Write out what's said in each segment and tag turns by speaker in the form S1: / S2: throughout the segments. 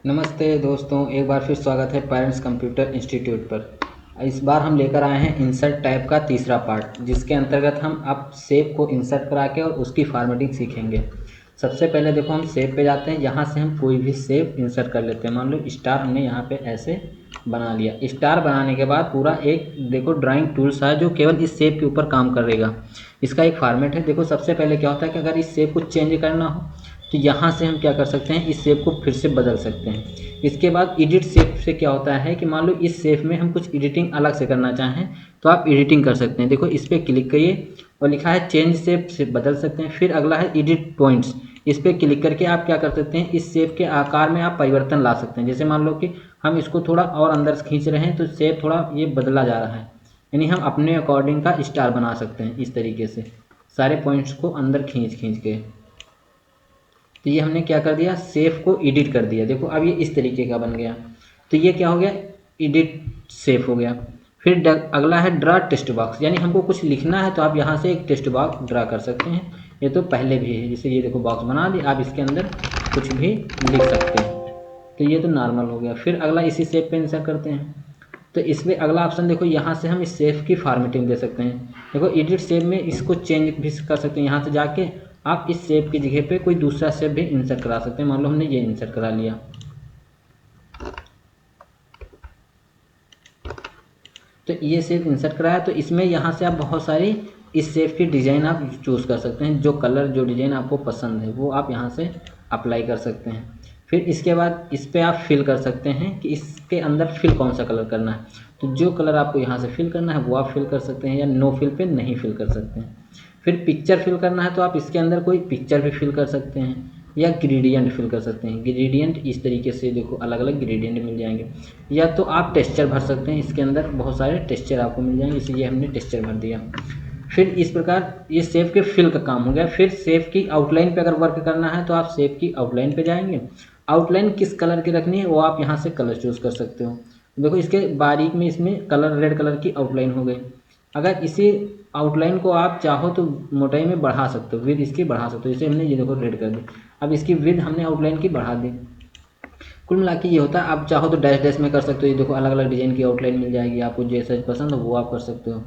S1: नमस्ते दोस्तों, एक बार फिर स्वागत है पेरेंट्स कंप्यूटर इंस्टीट्यूट पर। इस बार हम लेकर आए हैं इंसर्ट टाइप का तीसरा पार्ट, जिसके अंतर्गत हम अब शेप को इंसर्ट करा के और उसकी फॉर्मेटिंग सीखेंगे। सबसे पहले देखो हम शेप पे जाते हैं। यहाँ से हम कोई भी शेप इंसर्ट कर लेते हैं। मान लो स्टार हमने यहाँ पे ऐसे बना लिया। स्टार बनाने के बाद पूरा एक देखो ड्राइंग टूल्स है जो केवल इस शेप के ऊपर काम करेगा। इसका एक फॉर्मेट है। देखो सबसे पहले क्या होता है कि अगर इस शेप को चेंज करना हो तो यहाँ से हम क्या कर सकते हैं, इस शेप को फिर से बदल सकते हैं। इसके बाद एडिट शेप से क्या होता है कि मान लो इस शेप में हम कुछ एडिटिंग अलग से करना चाहें तो आप एडिटिंग कर सकते हैं। देखो इस पर क्लिक करिए और लिखा है चेंज शेप से बदल सकते हैं। फिर अगला है एडिट पॉइंट्स। इस पर क्लिक करके आप क्या कर सकते हैं, इस शेप के आकार में आप परिवर्तन ला सकते हैं। जैसे मान लो कि हम इसको थोड़ा और अंदर से खींच रहे हैं तो शेप थोड़ा ये बदला जा रहा है, यानी हम अपने अकॉर्डिंग का स्टार बना सकते हैं इस तरीके से सारे पॉइंट्स को अंदर खींच खींच के। तो ये हमने क्या कर दिया, शेप को एडिट कर दिया। देखो अब ये इस तरीके का बन गया। तो ये क्या हो गया, एडिट शेप हो गया। फिर अगला है ड्रा टेक्स्ट बॉक्स, यानी हमको कुछ लिखना है तो आप यहाँ से एक टेक्स्ट बॉक्स ड्रा कर सकते हैं। ये तो पहले भी है, जैसे ये देखो बॉक्स बना दिया, आप इसके अंदर कुछ भी लिख सकते हैं। तो ये तो नॉर्मल हो गया। फिर अगला इसी शेप पे इंसर्ट करते हैं। तो इसमें अगला ऑप्शन देखो, यहाँ से हम इस शेप की फॉर्मेटिंग दे सकते हैं। देखो एडिट शेप में इसको चेंज भी कर सकते हैं। यहाँ से जाके आप इस शेप की जगह पे कोई दूसरा शेप भी इंसर्ट करा सकते हैं। मान लो हमने ये इंसर्ट करा लिया। तो ये शेप इंसर्ट कराया, तो इसमें यहाँ से आप बहुत सारी इस शेप की डिज़ाइन आप चूज़ कर सकते हैं। जो कलर जो डिज़ाइन आपको पसंद है वो आप यहाँ से अप्लाई कर सकते हैं। फिर इसके बाद इस पर आप फिल कर सकते हैं कि इसके अंदर फिल कौन सा कलर करना है। तो जो कलर आपको यहाँ से फिल करना है वो आप फिल कर सकते हैं, या नो फिल पे नहीं फिल कर सकते हैं। फिर पिक्चर फिल करना है तो आप इसके अंदर कोई पिक्चर भी फिल कर सकते हैं, या ग्रेडियंट फिल कर सकते हैं। ग्रेडियंट इस तरीके से देखो अलग अलग ग्रेडियंट मिल जाएंगे। या तो आप टेक्सचर भर सकते हैं, इसके अंदर बहुत सारे टेक्सचर आपको मिल जाएंगे, इसलिए हमने टेक्सचर भर दिया। फिर इस प्रकार ये शेप के फिल का काम हो गया। फिर शेप की आउटलाइन पे अगर वर्क करना है तो आप शेप की आउटलाइन पे जाएंगे। आउटलाइन किस कलर की रखनी है वो आप यहाँ से कलर चूज़ कर सकते हो। देखो इसके बारीक में इसमें कलर रेड कलर की आउटलाइन हो गई। अगर इसी आउटलाइन को आप चाहो तो मोटाई में बढ़ा सकते हो, विद इसकी बढ़ा सकते हो। जैसे हमने ये देखो रेड कर दी, अब इसकी विद हमने आउटलाइन की बढ़ा दी। कुल मिला के ये होता है। आप चाहो तो डैश डैश में कर सकते हो। ये देखो अलग अलग डिज़ाइन की आउटलाइन मिल जाएगी, आपको जैसा पसंद हो वो आप कर सकते हो।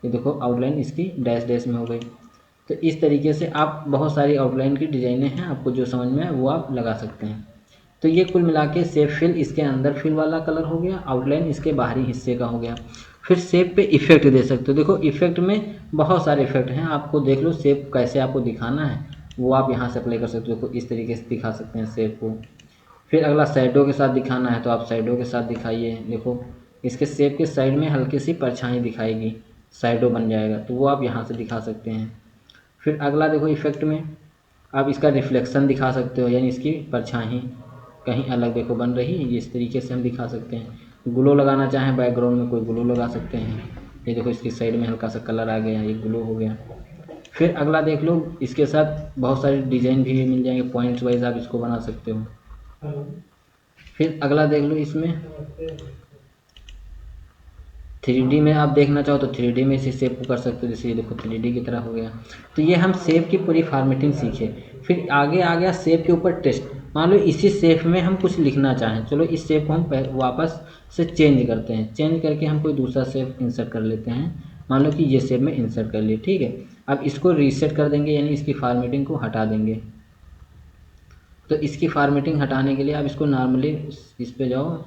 S1: ये देखो आउटलाइन इसकी डैश डैश में हो गई। तो इस तरीके से आप बहुत सारी आउटलाइन की डिज़ाइनें हैं, आपको जो समझ में आए वो आप लगा सकते हैं। तो ये कुल मिला के शेप फिल इसके अंदर फिल वाला कलर हो गया, आउटलाइन इसके बाहरी हिस्से का हो गया। फिर शेप पे इफेक्ट दे सकते हो। देखो इफेक्ट में बहुत सारे इफेक्ट हैं, आपको देख लो शेप कैसे आपको दिखाना है वो आप यहाँ से अप्लाई कर सकते हो। देखो इस तरीके से दिखा सकते हैं शेप को। फिर अगला शैडो के साथ दिखाना है तो आप शैडो के साथ दिखाइए। देखो इसके शेप के साइड में हल्की सी परछाई दिखाएगी, शैडो बन जाएगा, तो वो आप यहाँ से दिखा सकते हैं। फिर अगला देखो इफेक्ट में आप इसका रिफ्लेक्शन दिखा सकते हो, यानी इसकी परछाई कहीं अलग देखो बन रही है, ये इस तरीके से हम दिखा सकते हैं। ग्लो लगाना चाहें बैकग्राउंड में कोई ग्लो लगा सकते हैं। ये देखो इसकी साइड में हल्का सा कलर आ गया, ये ग्लो हो गया। फिर अगला देख लो, इसके साथ बहुत सारे डिज़ाइन भी मिल जाएंगे, पॉइंट्स वाइज आप इसको बना सकते हो। फिर अगला देख लो, इसमें 3D में आप देखना चाहो तो 3D में इसी शेप को कर सकते हो। जैसे ये देखो 3D की तरह हो गया। तो ये हम शेप की पूरी फॉर्मेटिंग सीखे। फिर आगे आ गया शेप के ऊपर टेक्स्ट। मान लो इसी शेप में हम कुछ लिखना चाहें, चलो इस शेप को हम वापस से चेंज करते हैं। चेंज करके हम कोई दूसरा शेप इंसर्ट कर लेते हैं। मान लो कि ये शेप में इंसर्ट कर लिए, ठीक है। अब इसको रीसेट कर देंगे, यानी इसकी फॉर्मेटिंग को हटा देंगे। तो इसकी फॉर्मेटिंग हटाने के लिए आप इसको नॉर्मली इस पे जाओ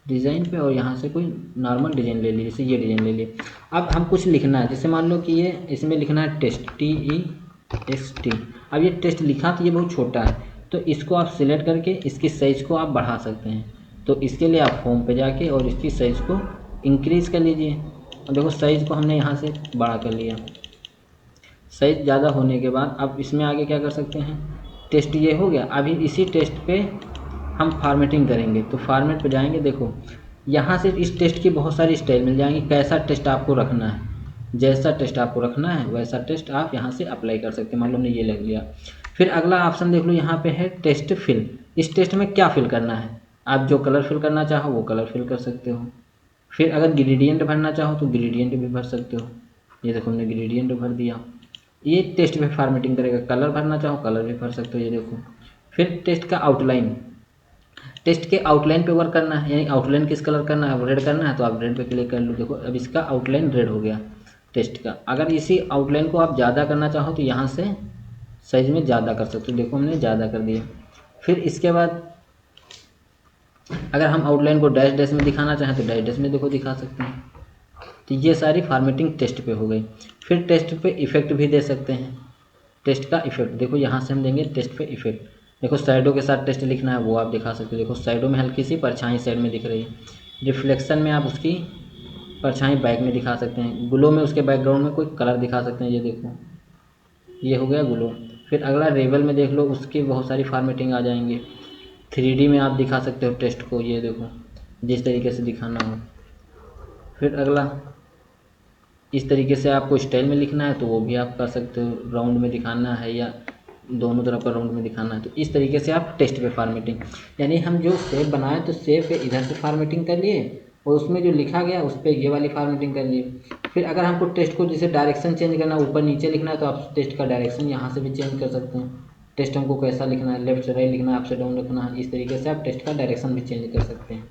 S1: डिज़ाइन पे, और यहाँ से कोई नॉर्मल डिज़ाइन ले लीजिए, जैसे ये डिज़ाइन ले लिए। अब हम कुछ लिखना है, जैसे मान लो कि ये इसमें लिखना है टेस्ट, TEXT। अब ये टेस्ट लिखा तो ये बहुत छोटा है, तो इसको आप सिलेक्ट करके इसकी साइज़ को आप बढ़ा सकते हैं। तो इसके लिए आप होम पे जाके और इसकी साइज़ को इंक्रीज़ कर लीजिए। और देखो साइज़ को हमने यहाँ से बड़ा कर लिया। साइज़ ज़्यादा होने के बाद अब इसमें आगे क्या कर सकते हैं, टेस्ट ये हो गया। अभी इसी टेस्ट पे हम फॉर्मेटिंग करेंगे, तो फॉर्मेट पे जाएंगे। देखो यहाँ से इस टेस्ट की बहुत सारी स्टाइल मिल जाएंगी, कैसा टेस्ट आपको रखना है, जैसा टेस्ट आपको रखना है वैसा टेस्ट आप यहाँ से अप्लाई कर सकते हैं। मान लो हमने ये लग लिया। फिर अगला ऑप्शन देख लो, यहाँ पे है टेस्ट फिल। इस टेस्ट में क्या फिल करना है, आप जो कलर फिल करना चाहो वो कलर फिल कर सकते हो। फिर अगर ग्रेडियंट भरना चाहो तो ग्रेडियंट भी भर सकते हो। ये देखो हमने ग्रेडियंट भर दिया। ये टेस्ट पे फॉर्मेटिंग करेगा। कलर भरना चाहो कलर भी भर सकते हो, ये देखो। फिर टेस्ट का आउटलाइन, टेस्ट के आउटलाइन पे वर्क करना है, यानी आउटलाइन किस कलर करना है, रेड करना है, तो आप रेड पे क्लिक कर लो। देखो अब इसका आउटलाइन रेड हो गया टेस्ट का। अगर इसी आउटलाइन को आप ज़्यादा करना चाहो तो यहाँ से साइज में ज़्यादा कर सकते हो। देखो हमने ज़्यादा कर दिया। फिर इसके बाद अगर हम आउटलाइन को डैश डैश में दिखाना चाहें तो डैश डैश में देखो दिखा सकते हैं। तो ये सारी फॉर्मेटिंग टेस्ट पे हो गई। फिर टेस्ट पे इफेक्ट भी दे सकते हैं। टेस्ट का इफेक्ट देखो यहाँ से हम देंगे टेस्ट पे इफेक्ट। देखो साइडों के साथ टेस्ट लिखना है वो आप दिखा सकते हो। देखो साइडों में हल्की सी परछाई साइड में दिख रही है। रिफ्लेक्शन में आप उसकी परछाई बैक में दिखा सकते हैं। ग्लो में उसके बैकग्राउंड में कोई कलर दिखा सकते हैं। ये देखो ये हो गया ग्लो। फिर अगला रेवल में देख लो, उसकी बहुत सारी फॉर्मेटिंग आ जाएंगे। 3D में आप दिखा सकते हो टेस्ट को, ये देखो जिस तरीके से दिखाना हो। फिर अगला इस तरीके से आपको स्टाइल में लिखना है तो वो भी आप कर सकते हो। राउंड में दिखाना है या दोनों तरफ का राउंड में दिखाना है तो इस तरीके से आप टेस्ट पे फॉर्मेटिंग, यानी हम जो शेप बनाए तो शेप पे इधर से फॉर्मेटिंग कर लिए और उसमें जो लिखा गया उस पर ये वाली फॉर्मेटिंग कर लिए। फिर अगर हमको टेस्ट को जैसे डायरेक्शन चेंज करना, ऊपर नीचे लिखना है तो आप टेस्ट का डायरेक्शन यहाँ से भी चेंज कर सकते हैं। टेस्ट हमको कैसा लिखना है, लेफ्ट से राइट लिखना है, अप से डाउन लिखना है, इस तरीके से आप टेस्ट का डायरेक्शन भी चेंज कर सकते हैं।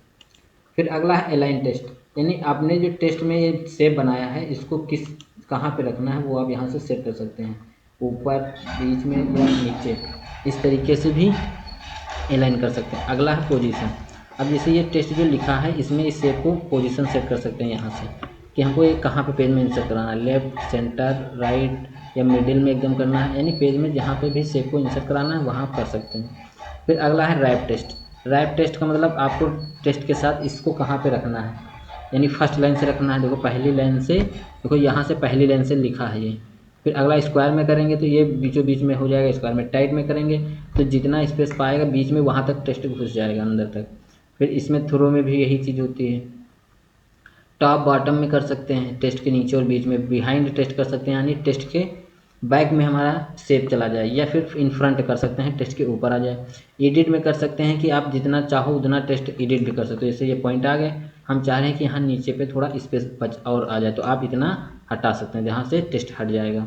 S1: फिर अगला है अलाइन टेस्ट, यानी आपने जो टेस्ट में ये शेप बनाया है इसको किस कहाँ पे रखना है वो आप यहाँ से सेट कर सकते हैं, ऊपर, बीच में या नीचे, इस तरीके से भी अलाइन कर सकते हैं। अगला है पोजीशन। अब जैसे ये टेस्ट जो लिखा है इसमें इस शेप को पोजीशन सेट कर सकते हैं यहाँ से कि हमको ये कहाँ पे पेज में इंसर्ट कराना है, लेफ्ट, सेंटर, राइट या मिडिल में एकदम करना है, यानी पेज में जहाँ पे भी शेप को इंसर्ट कराना है वहाँ कर सकते हैं। फिर अगला है रैप टेस्ट। रैप टेस्ट का मतलब आपको टेस्ट के साथ इसको कहाँ पे रखना है, यानी फर्स्ट लाइन से रखना है। देखो पहली लाइन से, देखो यहाँ से पहली लाइन से लिखा है ये। फिर अगला स्क्वायर में करेंगे तो ये बीचों बीच में हो जाएगा, स्क्वायर में। टाइट में करेंगे तो जितना स्पेस पाएगा बीच में वहाँ तक टेस्ट घुस जाएगा अंदर तक। फिर इसमें थ्रो में भी यही चीज़ होती है। टॉप बॉटम में कर सकते हैं, टेस्ट के नीचे और बीच में। बिहाइंड टेस्ट कर सकते हैं, यानी टेस्ट के बैक में हमारा शेप चला जाए, या फिर इन फ्रंट कर सकते हैं, टेस्ट के ऊपर आ जाए। एडिट में कर सकते हैं कि आप जितना चाहो उतना टेस्ट एडिट भी कर सकते हो। जैसे ये पॉइंट आ गए, हम चाह रहे हैं कि यहाँ नीचे पे थोड़ा स्पेस बच और आ जाए तो आप इतना हटा सकते हैं जहाँ से टेस्ट हट जाएगा।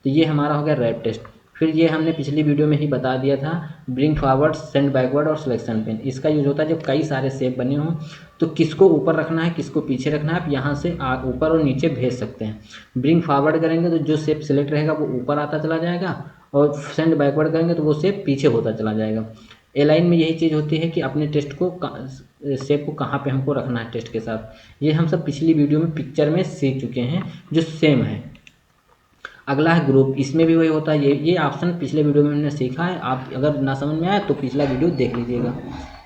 S1: तो ये हमारा हो गया रैप टेस्ट। फिर ये हमने पिछली वीडियो में ही बता दिया था, ब्रिंग फॉरवर्ड, सेंड बैकवर्ड और सिलेक्शन पेन। इसका यूज होता है जब कई सारे शेप बने हों तो किसको ऊपर रखना है किसको पीछे रखना है, आप यहाँ से ऊपर और नीचे भेज सकते हैं। ब्रिंग फॉरवर्ड करेंगे तो जो शेप सिलेक्ट रहेगा वो ऊपर आता चला जाएगा, और सेंड बैकवर्ड करेंगे तो वो शेप पीछे होता चला जाएगा। एलाइन में यही चीज़ होती है कि अपने टेस्ट को शेप को कहाँ पे हमको रखना है टेस्ट के साथ। ये हम सब पिछली वीडियो में पिक्चर में सीख चुके हैं जो सेम है। अगला है ग्रुप। इसमें भी वही होता है, ये ऑप्शन पिछले वीडियो में हमने सीखा है। आप अगर ना समझ में आए तो पिछला वीडियो देख लीजिएगा।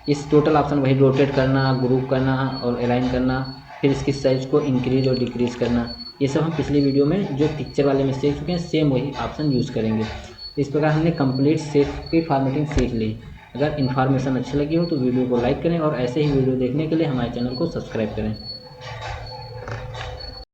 S1: इस टोटल ऑप्शन वही रोटेट करना, ग्रुप करना और अलाइन करना, फिर इसकी साइज को इंक्रीज और डिक्रीज करना, ये सब हम पिछली वीडियो में जो पिक्चर वाले में सीख चुके हैं सेम वही ऑप्शन यूज़ करेंगे। इस प्रकार हमने कंप्लीट शेप की फॉर्मेटिंग सीख ली। अगर इन्फॉर्मेशन अच्छी लगी हो तो वीडियो को लाइक करें और ऐसे ही वीडियो देखने के लिए हमारे चैनल को सब्सक्राइब करें।